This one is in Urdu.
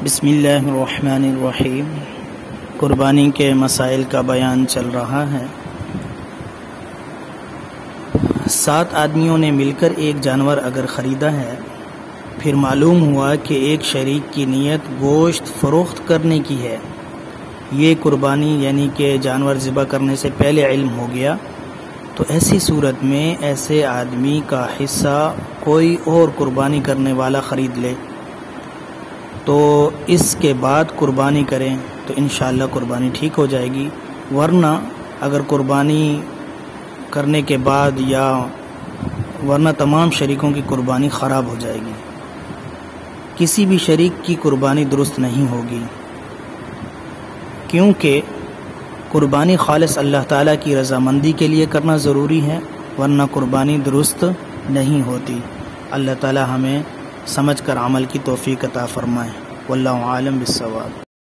بسم اللہ الرحمن الرحیم۔ قربانی کے مسائل کا بیان چل رہا ہے۔ 7 آدمیوں نے مل کر ایک جانور اگر خریدا ہے، پھر معلوم ہوا کہ ایک شریک کی نیت گوشت فروخت کرنے کی ہے، یہ قربانی یعنی کہ جانور ذبح کرنے سے پہلے علم ہو گیا، تو ایسی صورت میں ایسے آدمی کا حصہ کوئی اور قربانی کرنے والا خرید لے تو اس کے بعد قربانی کریں تو انشاءاللہ قربانی ٹھیک ہو جائے گی، ورنہ اگر قربانی کرنے کے بعد ورنہ تمام شریکوں کی قربانی خراب ہو جائے گی، کسی بھی شریک کی قربانی درست نہیں ہوگی، کیونکہ قربانی خالص اللہ تعالیٰ کی رضامندی کے لیے کرنا ضروری ہے، ورنہ قربانی درست نہیں ہوتی۔ اللہ تعالیٰ ہمیں سمجھ کر عمل کی توفیق عطا فرمائے۔ واللہ عالم بالصواب۔